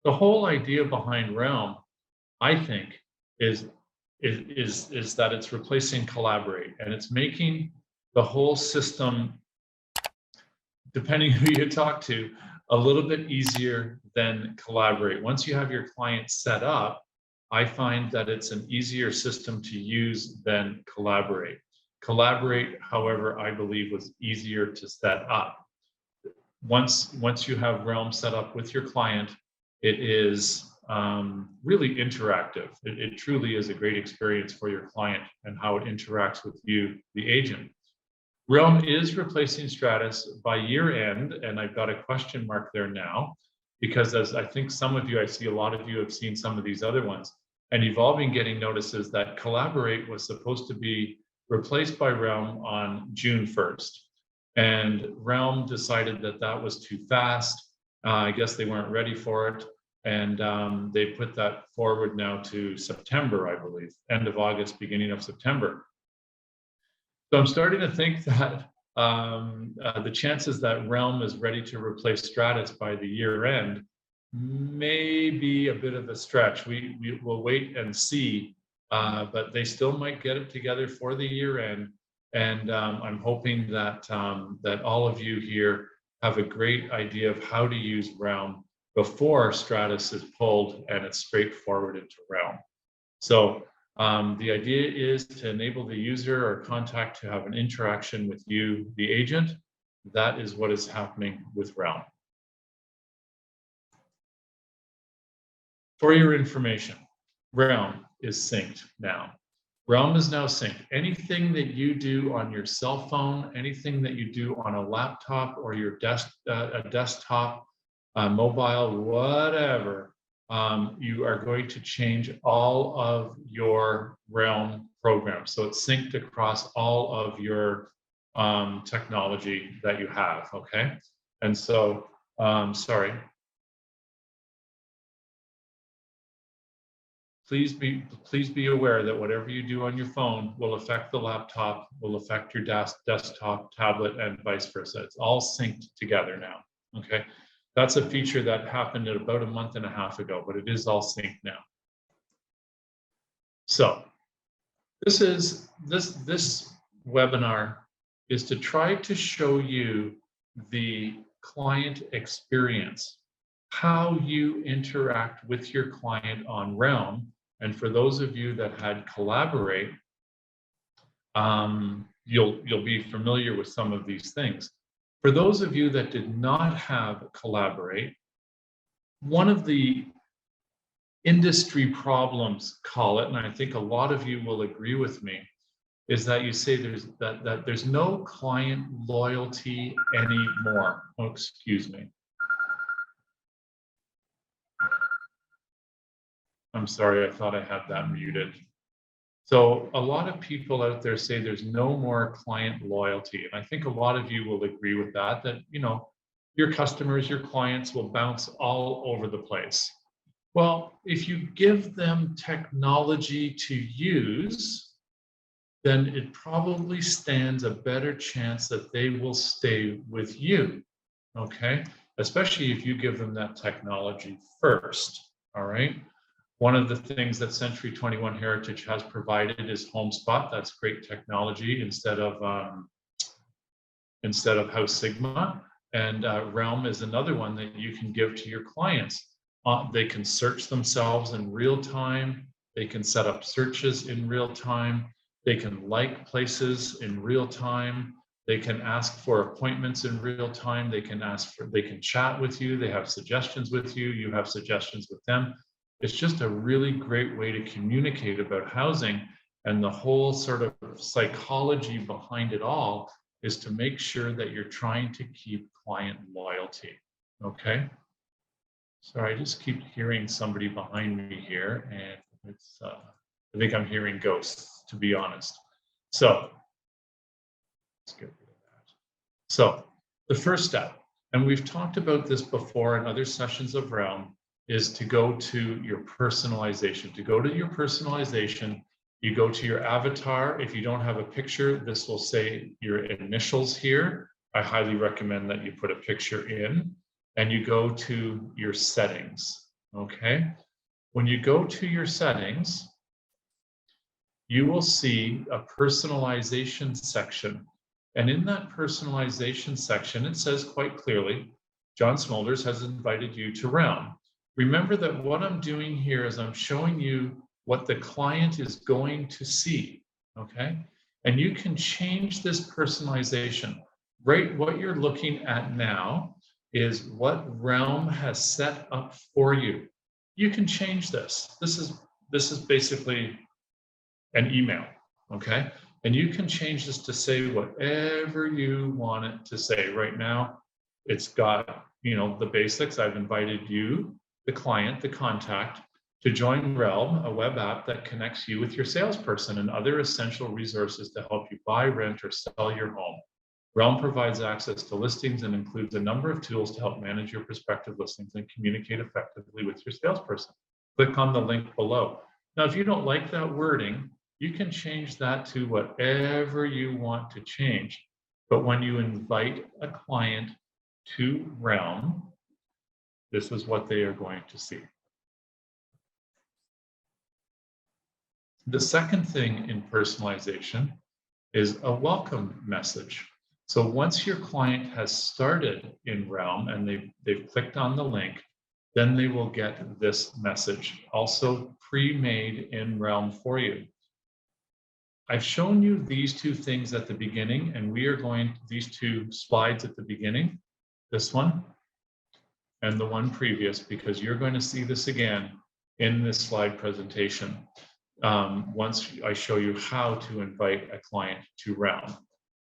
The whole idea behind Realm, I think, is that it's replacing Collaborate, and it's making the whole system, depending who you talk to, a little bit easier than Collaborate. Once you have your client set up, I find that it's an easier system to use than Collaborate. Collaborate, however, I believe was easier to set up. Once you have Realm set up with your client, it is really interactive. It truly is a great experience for your client and how it interacts with you, the agent. Realm is replacing Stratus by year end, and I've got a question mark there now, because as I think some of you, I see a lot of you have seen some of these other ones, and you've all been getting notices that Collaborate was supposed to be replaced by Realm on June 1st. And Realm decided that that was too fast. I guess they weren't ready for it. And they put that forward now to September, I believe, end of August, beginning of September. So I'm starting to think that the chances that Realm is ready to replace Stratus by the year end may be a bit of a stretch. We will wait and see, but they still might get it together for the year end. And I'm hoping that that all of you here have a great idea of how to use Realm before Stratus is pulled and it's straightforward into Realm. So the idea is to enable the user or contact to have an interaction with you, the agent. That is what is happening with Realm. For your information, Realm is synced now. Realm is now synced. Anything that you do on your cell phone, anything that you do on a laptop or your desktop, mobile, whatever, you are going to change all of your Realm programs. So it's synced across all of your technology that you have, okay? And so, sorry. Please be aware that whatever you do on your phone will affect the laptop, will affect your desktop, tablet, and vice versa. It's all synced together now, okay? That's a feature that happened about a month and a half ago, but it is all synced now. So this webinar is to try to show you the client experience, how you interact with your client on Realm. And for those of you that had Collaborate, you'll be familiar with some of these things. For those of you that did not have Collaborate, one of the industry problems, call it, and I think a lot of you will agree with me, is that you say there's no client loyalty anymore. Oh, excuse me. I'm sorry, I thought I had that muted. So a lot of people out there say there's no more client loyalty. And I think a lot of you will agree with that, you know, your customers, your clients will bounce all over the place. Well, if you give them technology to use, then it probably stands a better chance that they will stay with you, okay? Especially if you give them that technology first, all right? One of the things that Century 21 Heritage has provided is HomeSpot. That's great technology instead of House Sigma. And Realm is another one that you can give to your clients. They can search themselves in real time. They can set up searches in real time. They can like places in real time. They can ask for appointments in real time. They can chat with you. They have suggestions with you. You have suggestions with them. It's just a really great way to communicate about housing, and the whole sort of psychology behind it all is to make sure that you're trying to keep client loyalty, okay? Sorry, I just keep hearing somebody behind me here, and it's, I think I'm hearing ghosts, to be honest. So, let's get rid of that. So, the first step, and we've talked about this before in other sessions of Realm, is to go to your personalization. To go to your personalization, you go to your avatar. If you don't have a picture, this will say your initials here. I highly recommend that you put a picture in, and you go to your settings, okay? When you go to your settings, you will see a personalization section. And in that personalization section, it says quite clearly, John Smolders has invited you to Realm. Remember that what I'm doing here is I'm showing you what the client is going to see, okay? And you can change this personalization. Right, what you're looking at now is what Realm has set up for you. You can change this. This is basically an email, okay? And you can change this to say whatever you want it to say. Right now, it's got, the basics. I've invited you, the client, the contact, to join Realm, a web app that connects you with your salesperson and other essential resources to help you buy, rent, or sell your home. Realm provides access to listings and includes a number of tools to help manage your prospective listings and communicate effectively with your salesperson. Click on the link below. Now, if you don't like that wording, you can change that to whatever you want to change. But when you invite a client to Realm, this is what they are going to see. The second thing in personalization is a welcome message. So once your client has started in Realm and they've clicked on the link, then they will get this message, also pre-made in Realm for you. I've shown you these two things at the beginning, and we are going, these two slides at the beginning, this one and the one previous, because you're going to see this again in this slide presentation once I show you how to invite a client to Realm.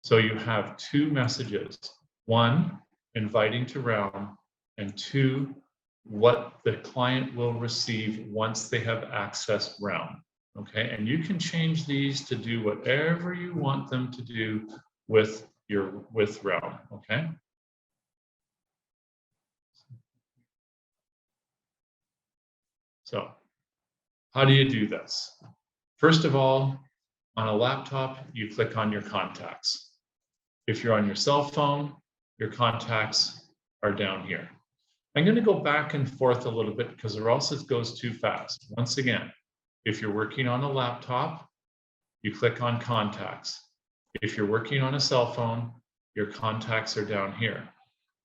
So you have two messages, one, inviting to Realm, and two, what the client will receive once they have accessed Realm. Okay, and you can change these to do whatever you want them to do with Realm. Okay. So, how do you do this? First of all, on a laptop, you click on your contacts. If you're on your cell phone, your contacts are down here. I'm going to go back and forth a little bit because or else it goes too fast. Once again, if you're working on a laptop, you click on contacts. If you're working on a cell phone, your contacts are down here.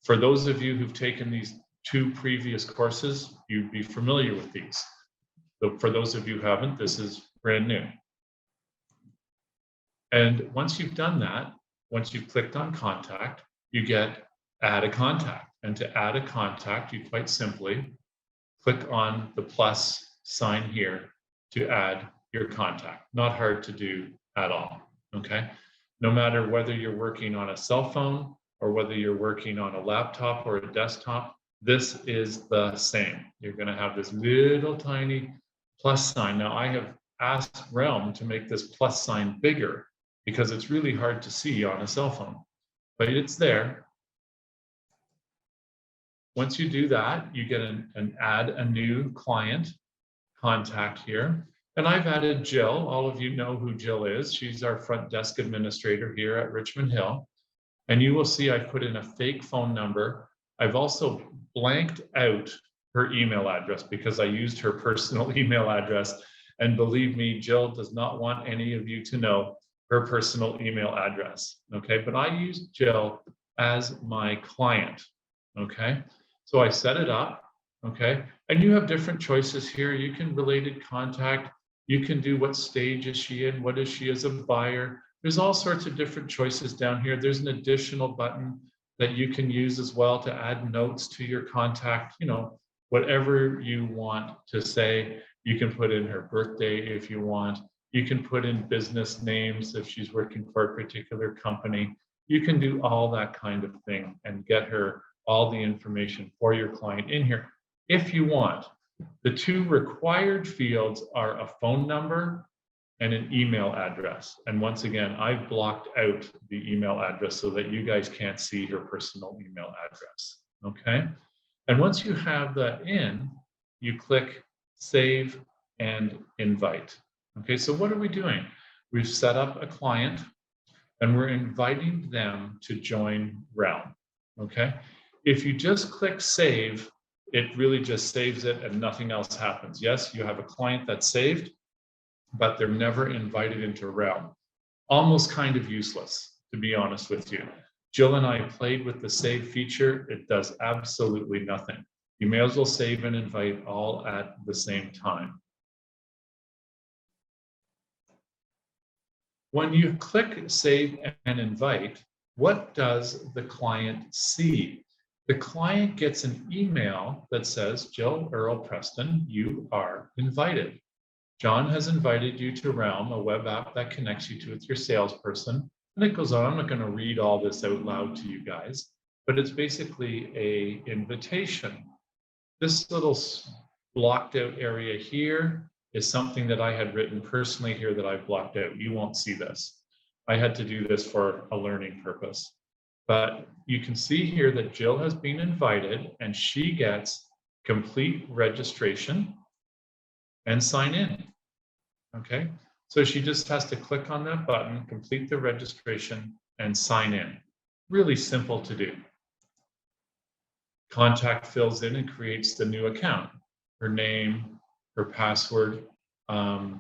For those of you who've taken these two previous courses, you'd be familiar with these. So for those of you who haven't, this is brand new. And once you've done that, once you've clicked on contact, you get add a contact. And to add a contact, you quite simply click on the plus sign here to add your contact. Not hard to do at all, okay? No matter whether you're working on a cell phone or whether you're working on a laptop or a desktop, this is the same. You're gonna have this little tiny plus sign. Now I have asked Realm to make this plus sign bigger because it's really hard to see on a cell phone, but it's there. Once you do that, you get an add a new client contact here. And I've added Jill. All of you know who Jill is. She's our front desk administrator here at Richmond Hill. And you will see I put in a fake phone number. I've also blanked out her email address because I used her personal email address. And believe me, Jill does not want any of you to know her personal email address. Okay, but I used Jill as my client. Okay, so I set it up. Okay, and you have different choices here. You can related contact. You can do what stage is she in? What is she as a buyer? There's all sorts of different choices down here. There's an additional button that you can use as well to add notes to your contact. Whatever you want to say. You can put in her birthday if you want. You can put in business names if she's working for a particular company. You can do all that kind of thing and get her all the information for your client in here if you want. The two required fields are a phone number and an email address. And once again, I've blocked out the email address so that you guys can't see her personal email address, okay? And once you have that in, you click Save and Invite. Okay, so what are we doing? We've set up a client and we're inviting them to join Realm, okay? If you just click Save, it really just saves it and nothing else happens. Yes, you have a client that's saved, but they're never invited into Realm. Almost kind of useless, to be honest with you. Jill and I played with the save feature. It does absolutely nothing. You may as well save and invite all at the same time. When you click save and invite, what does the client see? The client gets an email that says, Jill Earl Preston, you are invited. John has invited you to Realm, a web app that connects you with your salesperson. And it goes on. I'm not going to read all this out loud to you guys, but it's basically an invitation. This little blocked out area here is something that I had written personally here that I've blocked out. You won't see this. I had to do this for a learning purpose. But you can see here that Jill has been invited and she gets complete registration and sign in. Okay, so she just has to click on that button, complete the registration, and sign in. Really simple to do. Contact fills in and creates the new account. Her name, her password, another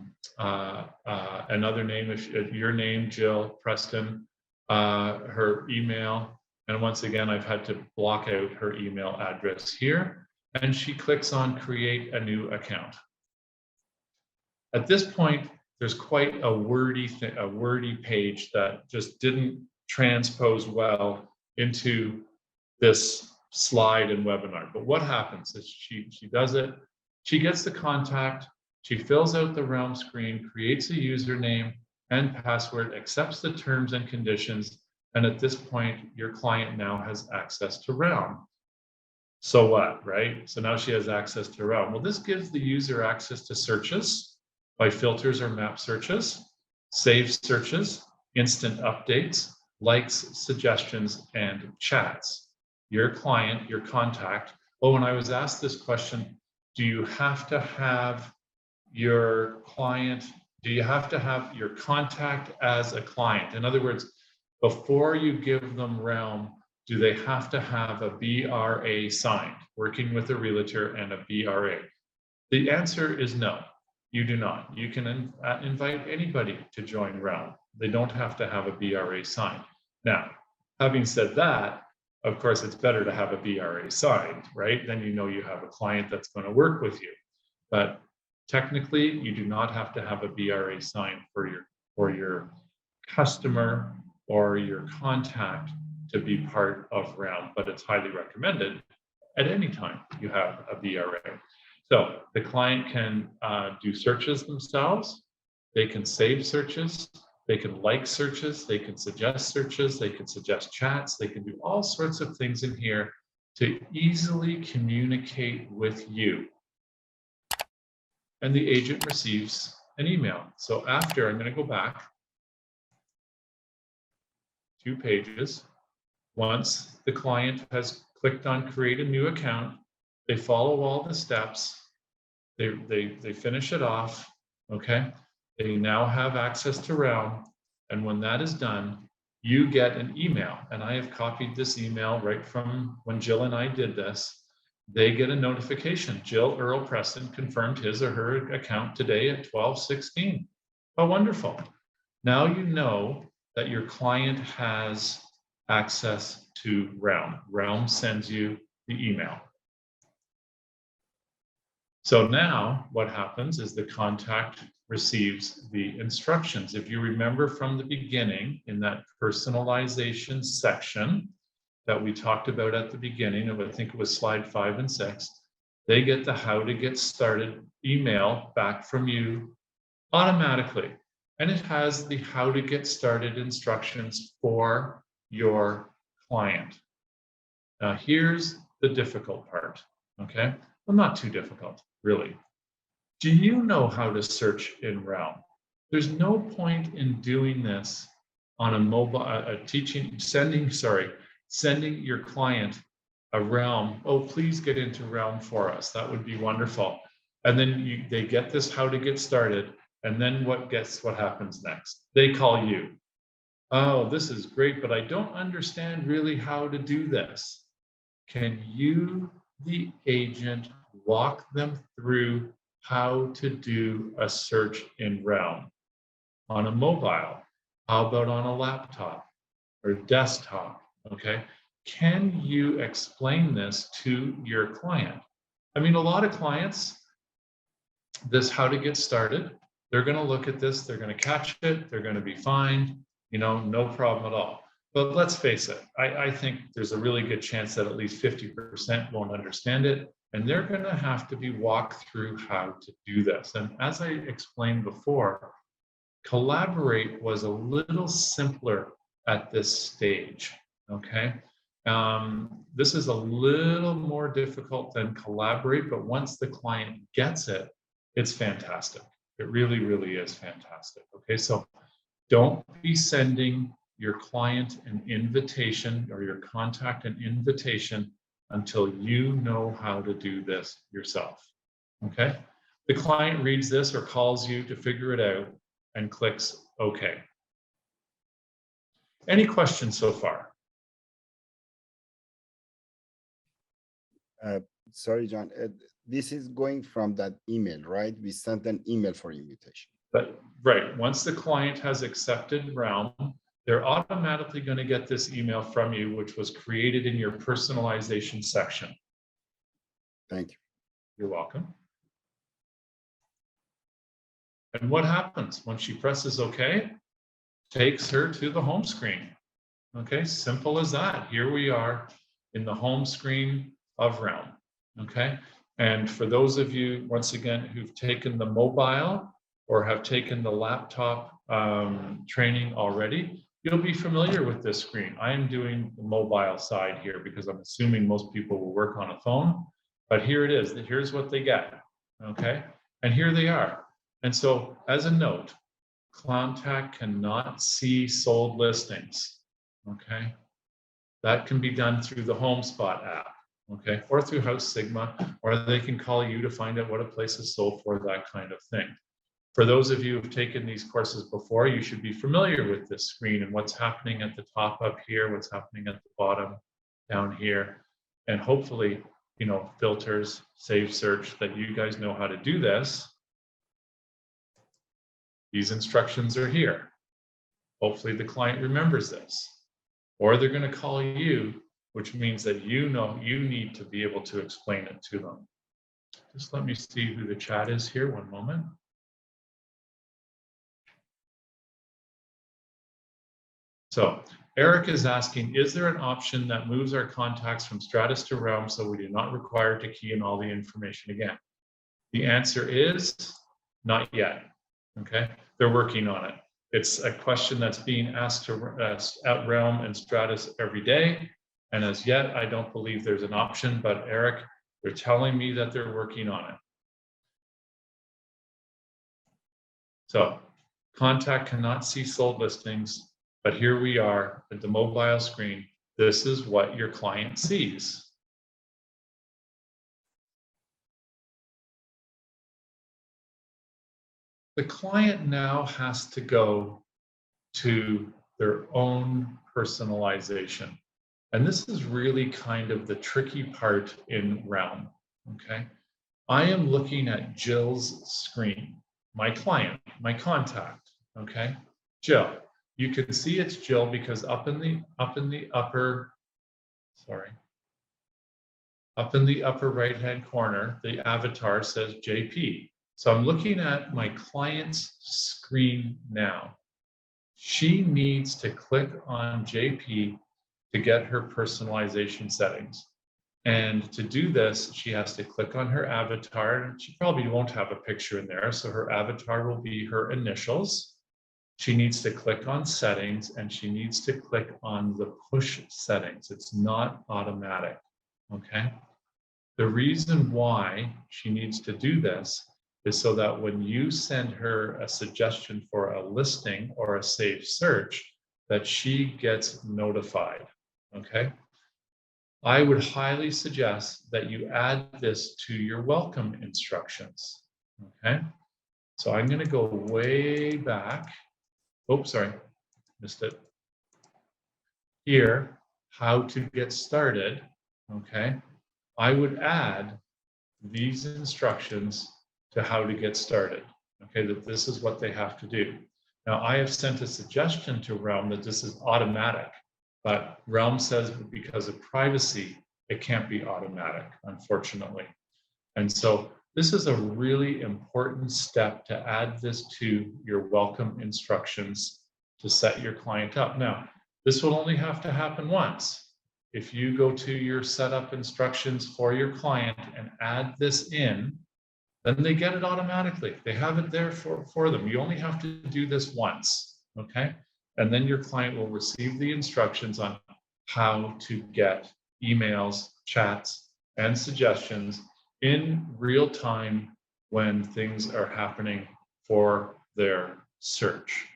name, if your name, Jill Preston, her email, and once again, I've had to block out her email address here, and she clicks on create a new account. At this point, there's quite a wordy page that just didn't transpose well into this slide and webinar. But what happens is she does it, she gets the contact, she fills out the Realm screen, creates a username and password, accepts the terms and conditions, and at this point, your client now has access to Realm. So what, right? So now she has access to Realm. Well, this gives the user access to searches by filters or map searches, saved searches, instant updates, likes, suggestions, and chats. Your client, your contact. Oh, when I was asked this question, do you have to have your client, do you have to have your contact as a client? In other words, before you give them Realm, do they have to have a BRA signed, working with a realtor and a BRA? The answer is no, you do not. You can invite anybody to join Realm. They don't have to have a BRA signed. Now, having said that, of course, it's better to have a BRA signed, right? Then you know you have a client that's going to work with you. But technically, you do not have to have a BRA signed for your customer or your contact to be part of Realm, but it's highly recommended at any time you have a BRA. So the client can do searches themselves, they can save searches, they can like searches, they can suggest searches, they can suggest chats, they can do all sorts of things in here to easily communicate with you. And the agent receives an email. So after, I'm going to go back 2 pages. Once the client has clicked on create a new account, they follow all the steps, they finish it off, okay? They now have access to Realm, and when that is done, you get an email, and I have copied this email right from when Jill and I did this. They get a notification. Jill Earl Preston confirmed his or her account today at 12:16. Oh, wonderful. Now you know that your client has access to Realm. Realm sends you the email. So now what happens is the contact receives the instructions. If you remember from the beginning in that personalization section that we talked about at the beginning of, I think it was slide 5 and 6, they get the how to get started email back from you automatically. And it has the how to get started instructions for your client. Now here's the difficult part, okay? Well, not too difficult, really. Do you know how to search in Realm? There's no point in doing this on a mobile, sending your client a Realm. Oh, please get into Realm for us. That would be wonderful. And then they get this how to get started. And then guess what happens next? They call you. Oh, this is great, but I don't understand really how to do this. Can you the agent walk them through how to do a search in Realm on a mobile. How about on a laptop or desktop? Okay. Can you explain this to your client? I mean, a lot of clients, this how to get started, they're going to look at this, they're going to catch it, they're going to be fine, no problem at all. But let's face it, I think there's a really good chance that at least 50% won't understand it, and they're going to have to be walked through how to do this. And as I explained before, Collaborate was a little simpler at this stage, okay? This is a little more difficult than Collaborate, but once the client gets it, it's fantastic. It really, really is fantastic, okay? So don't be sending your client an invitation or your contact an invitation until you know how to do this yourself, okay? The client reads this or calls you to figure it out and clicks OK. Any questions so far? Sorry, John. This is going from that email, right? We sent an email for invitation. But, right. Once the client has accepted Realm, they're automatically going to get this email from you, which was created in your personalization section. Thank you. You're welcome. And what happens when she presses OK? Takes her to the home screen. Okay, simple as that. Here we are in the home screen of Realm. Okay, and for those of you, once again, who've taken the mobile or have taken the laptop training already, you'll be familiar with this screen. I am doing the mobile side here because I'm assuming most people will work on a phone, but here it is. Here's what they get. Okay, and here they are. And so, as a note, Contact cannot see sold listings, okay? That can be done through the HomeSpot app, okay? Or through House Sigma, or they can call you to find out what a place is sold for, that kind of thing. For those of you who've taken these courses before, you should be familiar with this screen and what's happening at the top up here, what's happening at the bottom down here, and hopefully, filters, save search, that you guys know how to do this. These instructions are here. Hopefully the client remembers this. Or they're going to call you, which means that you need to be able to explain it to them. Just let me see who the chat is here, one moment. So Eric is asking, is there an option that moves our contacts from Stratus to Realm so we do not require to key in all the information again? The answer is not yet. Okay, they're working on it. It's a question that's being asked at Realm and Stratus every day. And as yet, I don't believe there's an option, but Eric, they're telling me that they're working on it. So Contact cannot see sold listings, but here we are at the mobile screen. This is what your client sees. The client now has to go to their own personalization. And this is really kind of the tricky part in Realm, okay? I am looking at Jill's screen, my client, my contact, okay? Jill, you can see it's Jill because up in the upper right-hand corner, the avatar says JP. So I'm looking at my client's screen now. She needs to click on JP to get her personalization settings. And to do this, she has to click on her avatar. She probably won't have a picture in there, so her avatar will be her initials. She needs to click on settings and she needs to click on the push settings. It's not automatic, okay? The reason why she needs to do this is so that when you send her a suggestion for a listing or a saved search, that she gets notified, okay? I would highly suggest that you add this to your welcome instructions, okay? So I'm gonna go way back. Oops, sorry, missed it. Here, how to get started, okay? I would add these instructions to how to get started. Okay, that this is what they have to do. Now, I have sent a suggestion to Realm that this is automatic, but Realm says because of privacy, it can't be automatic, unfortunately. And so this is a really important step to add this to your welcome instructions to set your client up. Now, this will only have to happen once. If you go to your setup instructions for your client and add this in, then they get it automatically. They have it there for them. You only have to do this once, okay? And then your client will receive the instructions on how to get emails, chats, and suggestions in real time when things are happening for their search.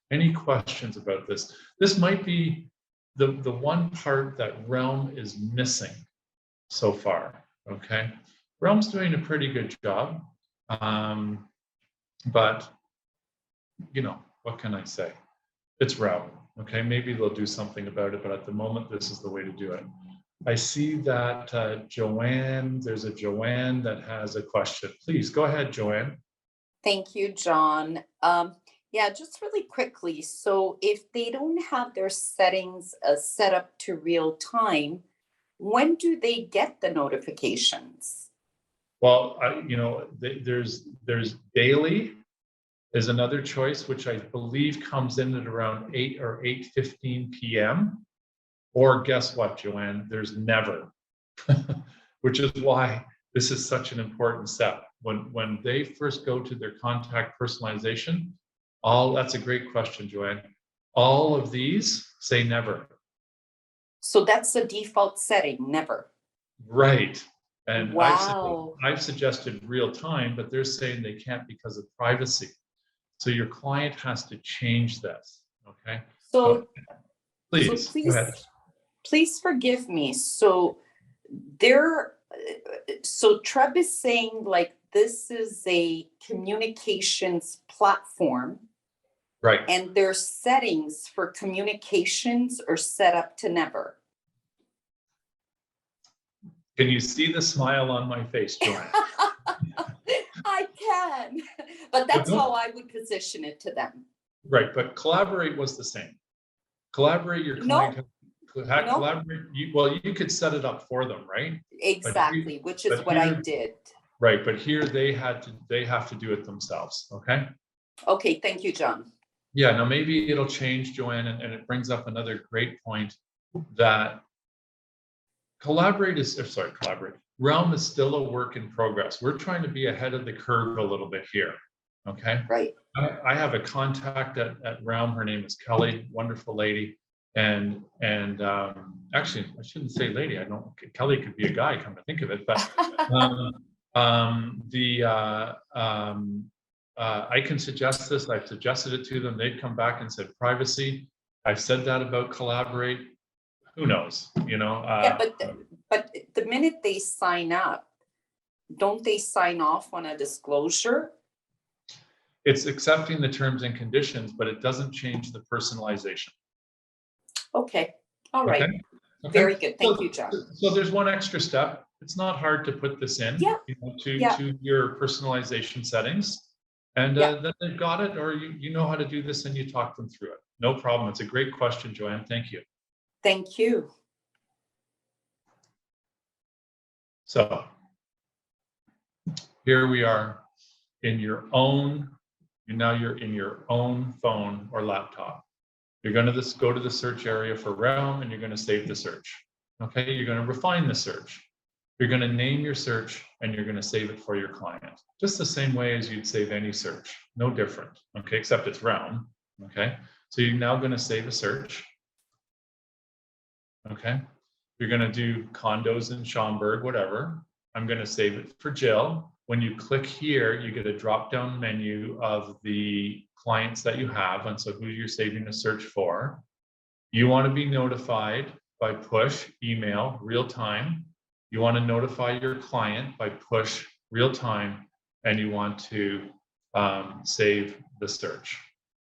Any questions about this? This might be the one part that Realm is missing so far, okay? Realm's doing a pretty good job, but you know, what can I say? It's Realm, okay? Maybe they'll do something about it, but at the moment, this is the way to do it. I see that Joanne, there's a Joanne that has a question. Please go ahead, Joanne. Thank you, John. Yeah, just really quickly. So if they don't have their settings set up to real time, when do they get the notifications? Well, you know, there's daily is another choice, which I believe comes in at around 8 or 8:15 p.m. Or guess what, Joanne? There's never, which is why this is such an important step. When they first go to their contact personalization, that's a great question, Joanne. All of these say never. So that's the default setting, never. Right. And Wow. I've suggested real time, but they're saying they can't because of privacy. So your client has to change this. Okay. So, Please go ahead. please forgive me. So Treb is saying like this is a communications platform. Right. And their settings for communications are set up to never. Can you see the smile on my face, Joanne? I can, but that's how I would position it to them. Right, but Collaborate was the same. Collaborate, your client collaborate. You could set it up for them, right? Exactly, which is what I did. Right, but here they have to do it themselves. Okay. Okay, thank you, John. Yeah, now maybe it'll change, Joanne, and it brings up another great point that Collaborate. Realm is still a work in progress. We're trying to be ahead of the curve a little bit here. Okay. Right. I have a contact at Realm. Her name is Kelly, wonderful lady. And actually, I shouldn't say lady. I don't. Kelly could be a guy. Come to think of it, but I can suggest this. I've suggested it to them. They've come back and said privacy. I've said that about Collaborate. Who knows? You know. Yeah, but the minute they sign up, don't they sign off on a disclosure? It's accepting the terms and conditions, but it doesn't change the personalization. Okay. All right. Okay. Very good. Thank you, John. So there's one extra step. It's not hard to put this in to your personalization settings. And then they've got it, or you know how to do this and you talk them through it. No problem. It's a great question, Joanne. Thank you. Thank you. So here we are in your own, now you're in your own phone or laptop. You're going to go to the search area for Realm and you're going to save the search. Okay, you're going to refine the search. You're going to name your search and you're going to save it for your client. Just the same way as you'd save any search. No different. Okay, except it's Realm. Okay, so you're now going to save a search. Okay, you're going to do condos in Schaumburg, whatever. I'm going to save it for Jill. When you click here, you get a drop-down menu of the clients that you have, and so who you're saving a search for. You want to be notified by push, email, real time. You want to notify your client by push, real time, and you want to save the search.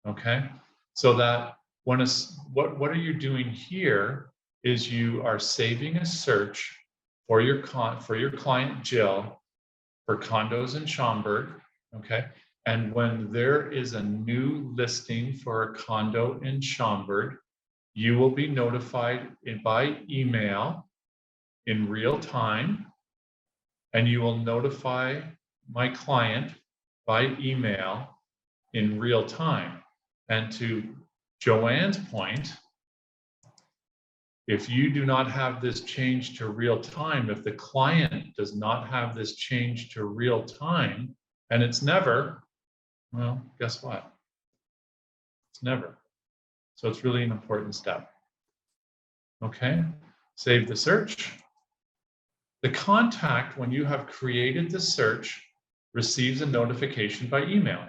Okay, so that what are you doing here is you are saving a search for your client Jill for condos in Schaumburg, okay? And when there is a new listing for a condo in Schaumburg, you will be notified by email in real time, and you will notify my client by email in real time. And to Joanne's point, if you do not have this change to real time, if the client does not have this change to real time, and it's never, well, guess what? It's never. So it's really an important step. Okay, save the search. The contact, when you have created the search, receives a notification by email.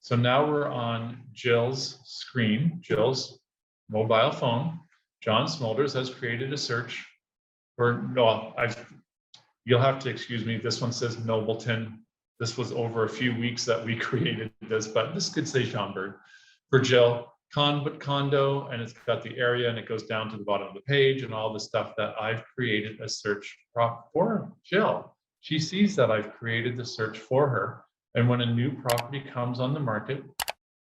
So now we're on Jill's screen, Jill's mobile phone. John Smolders has created a search for, no, you'll have to excuse me, this one says Nobleton. This was over a few weeks that we created this, but this could say Schaumburg. For Jill, condo, and it's got the area, and it goes down to the bottom of the page and all the stuff that I've created a search for Jill. She sees that I've created the search for her. And when a new property comes on the market,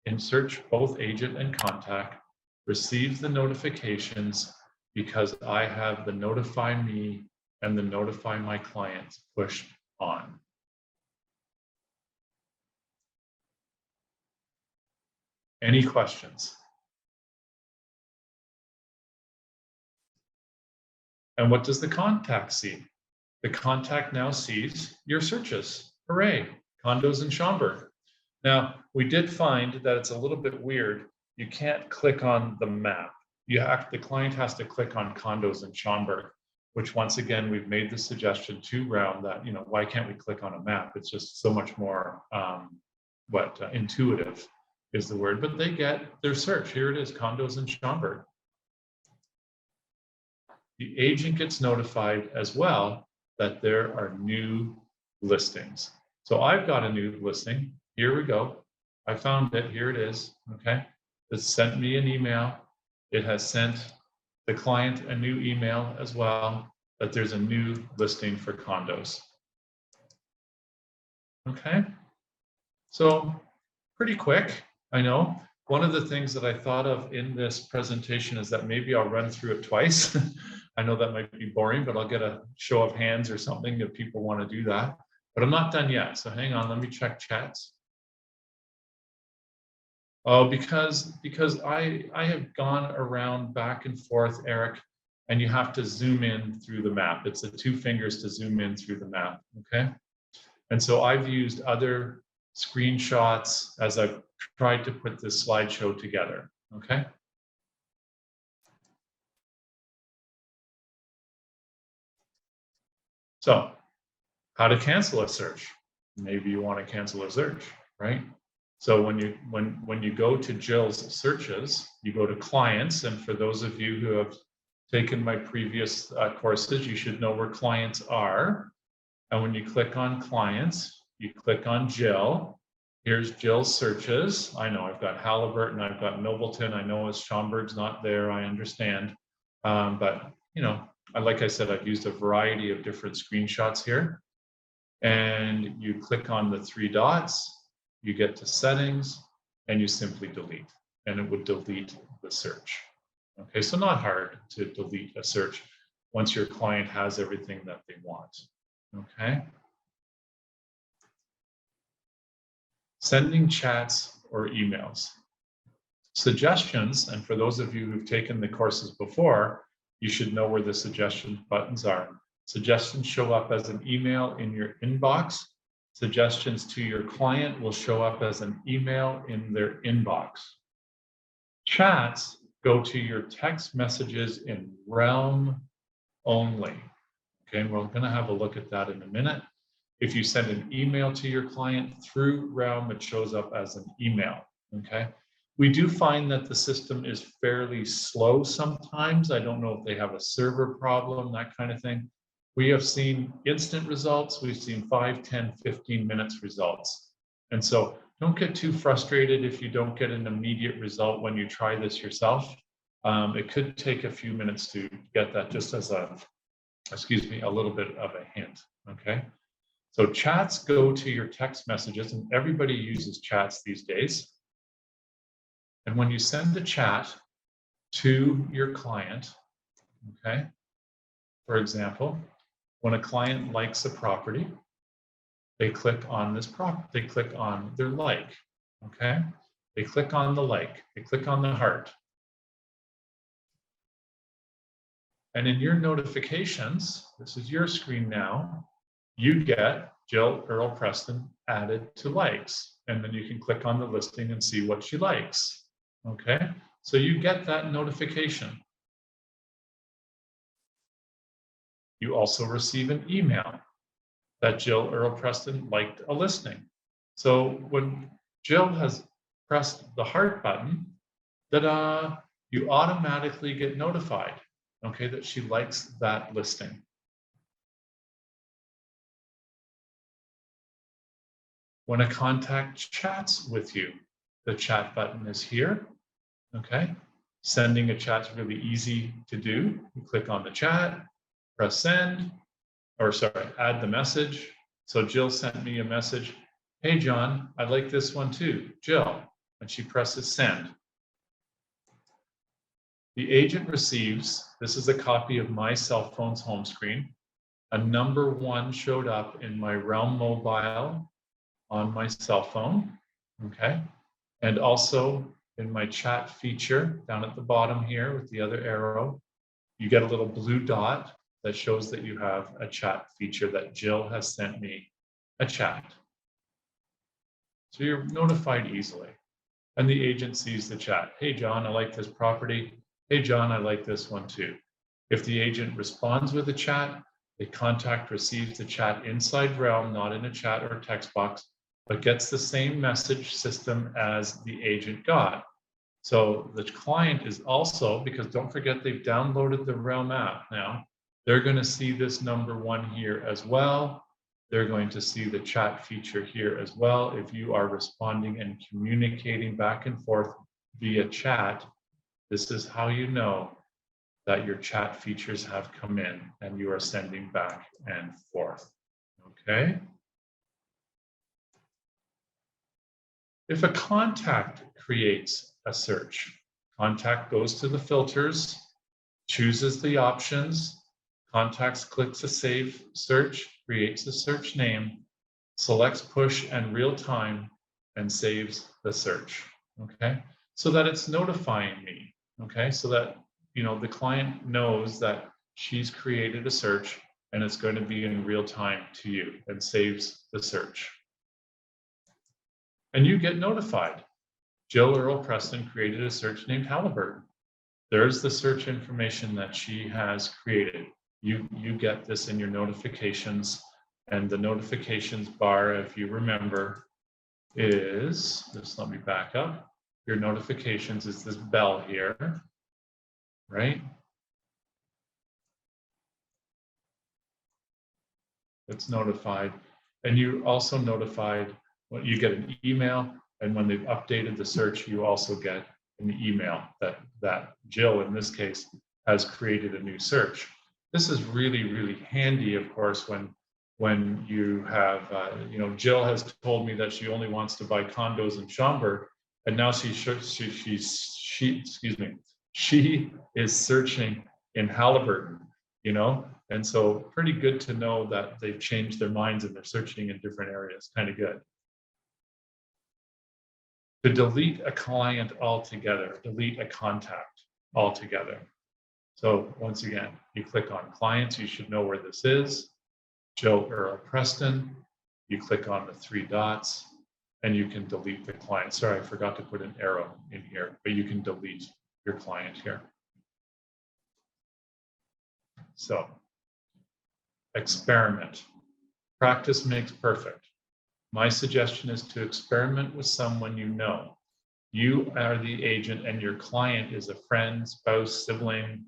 in search both agent and contact, receives the notifications because I have the notify me and the notify my clients pushed on. Any questions? And what does the contact see? The contact now sees your searches. Hooray, condos in Schaumburg. Now, we did find that it's a little bit weird. You can't click on the map. The client has to click on condos in Schaumburg, which once again, we've made the suggestion to Round that, why can't we click on a map? It's just so much more, intuitive is the word, but they get their search. Here it is, condos in Schaumburg. The agent gets notified as well that there are new listings. So I've got a new listing. Here we go. I found it. Here it is. Okay. It's sent me an email. It has sent the client a new email as well that there's a new listing for condos. Okay. So pretty quick, I know. One of the things that I thought of in this presentation is that maybe I'll run through it twice. I know that might be boring, but I'll get a show of hands or something if people want to do that. But I'm not done yet. So hang on, let me check chats. Oh, because I have gone around back and forth, Eric, and you have to zoom in through the map. It's the 2 fingers to zoom in through the map, okay? And so I've used other screenshots as I've tried to put this slideshow together, okay? So how to cancel a search? Maybe you want to cancel a search, right? So when you go to Jill's searches, you go to clients, and for those of you who have taken my previous courses, you should know where clients are. And when you click on clients, you click on Jill. Here's Jill's searches. I know I've got Halliburton, I've got Nobleton. I know Schaumburg's not there, I understand. But like I said, I've used a variety of different screenshots here. And you click on the 3 dots, you get to settings, and you simply delete, and it would delete the search. Okay, so not hard to delete a search once your client has everything that they want. Okay. Sending chats or emails. Suggestions, and for those of you who've taken the courses before, you should know where the suggestion buttons are. Suggestions show up as an email in your inbox. Suggestions to your client will show up as an email in their inbox. Chats go to your text messages in Realm only. Okay, and we're going to have a look at that in a minute. If you send an email to your client through Realm, it shows up as an email. Okay. We do find that the system is fairly slow sometimes. I don't know if they have a server problem, that kind of thing. We have seen instant results. We've seen 5, 10, 15 minutes results. And so don't get too frustrated if you don't get an immediate result when you try this yourself. It could take a few minutes to get that, just as a a little bit of a hint, okay? So chats go to your text messages, and everybody uses chats these days. And when you send a chat to your client, okay, for example, when a client likes a property, they click on they click on their like, okay? They click on the like, they click on the heart. And in your notifications, this is your screen now, you get Jill Earl Preston added to likes. And then you can click on the listing and see what she likes, okay? So you get that notification. You also receive an email that Jill Earl Preston liked a listing. So when Jill has pressed the heart button, ta-da, you automatically get notified, okay, that she likes that listing. When a contact chats with you, the chat button is here, okay? Sending a chat's really easy to do. You click on the chat, press send, or sorry, add the message. So Jill sent me a message, hey John, I like this one too, Jill, and she presses send. The agent receives, this is a copy of my cell phone's home screen. A number 1 showed up in my Realm mobile on my cell phone, okay? And also in my chat feature down at the bottom here with the other arrow, you get a little blue dot that shows that you have a chat feature that Jill has sent me a chat. So you're notified easily. And the agent sees the chat. Hey, John, I like this property. Hey, John, I like this one too. If the agent responds with a chat, the contact receives the chat inside Realm, not in a chat or text box, but gets the same message system as the agent got. So the client is also, because don't forget they've downloaded the Realm app now, they're going to see this number 1 here as well. They're going to see the chat feature here as well. If you are responding and communicating back and forth via chat, this is how you know that your chat features have come in and you are sending back and forth, okay? If a contact creates a search, contact goes to the filters, chooses the options, contacts clicks a save search, creates a search name, selects push and real time, and saves the search, okay? So that it's notifying me, okay? So that, you know, the client knows that she's created a search and it's going to be in real time to you and saves the search. And you get notified. Jill Earl Preston created a search named Halliburton. There's the search information that she has created. You get this in your notifications, and the notifications bar, if you remember, is, just let me back up. Your notifications is this bell here, right? It's notified. And you're also notified when you get an email, and when they've updated the search, you also get an email that Jill, in this case, has created a new search. This is really, really handy, of course, when you have, you know, Jill has told me that she only wants to buy condos in Schaumburg, and now she is searching in Halliburton, you know, and so pretty good to know that they've changed their minds and they're searching in different areas. Kind of good. To delete a client altogether, delete a contact altogether. So once again, you click on clients, you should know where this is. Jill Earl Preston, you click on the 3 dots and you can delete the client. Sorry, I forgot to put an arrow in here, but you can delete your client here. So experiment. Practice makes perfect. My suggestion is to experiment with someone you know. You are the agent and your client is a friend, spouse, sibling,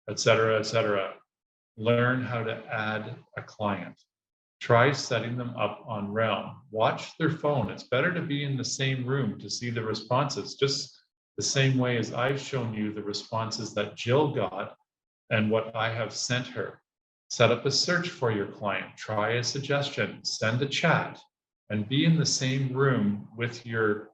etc., etc. Learn how to add a client. Try setting them up on Realm. Watch their phone. It's better to be in the same room to see the responses, just the same way as I've shown you the responses that Jill got and what I have sent her. Set up a search for your client, try a suggestion, send a chat, and be in the same room with your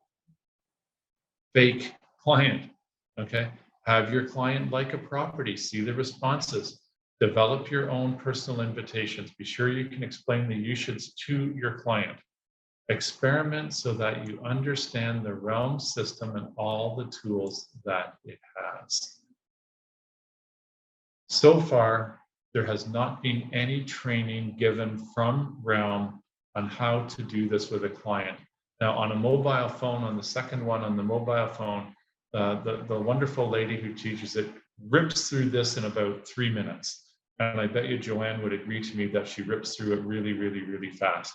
fake client, okay? Have your client like a property, see the responses, develop your own personal invitations. Be sure you can explain the usage to your client. Experiment so that you understand the realm system and all the tools that it has. So far, there has not been any training given from Realm on how to do this with a client. Now, on a mobile phone, on the second one on the mobile phone, the wonderful lady who teaches it rips through this in about 3 minutes. And I bet you Joanne would agree to me that she rips through it really, really, really fast,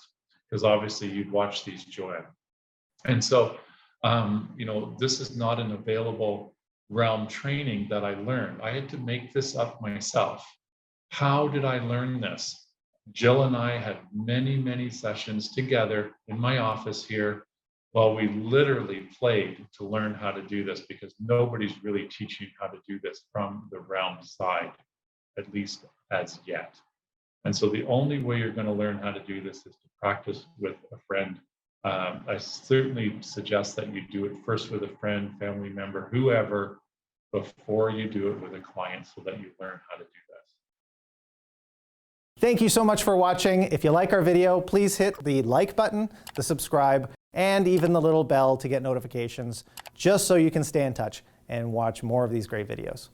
because obviously you'd watch these, Joanne. And so, this is not an available Realm training that I learned. I had to make this up myself. How did I learn this? Jill and I had many, many sessions together in my office here while we literally played to learn how to do this, because nobody's really teaching how to do this from the Realm side, at least as yet. And so the only way you're going to learn how to do this is to practice with a friend. I certainly suggest that you do it first with a friend, family member, whoever, before you do it with a client, so that you learn how to do this. Thank you so much for watching. If you like our video, please hit the like button, the subscribe, and even the little bell to get notifications, just so you can stay in touch and watch more of these great videos.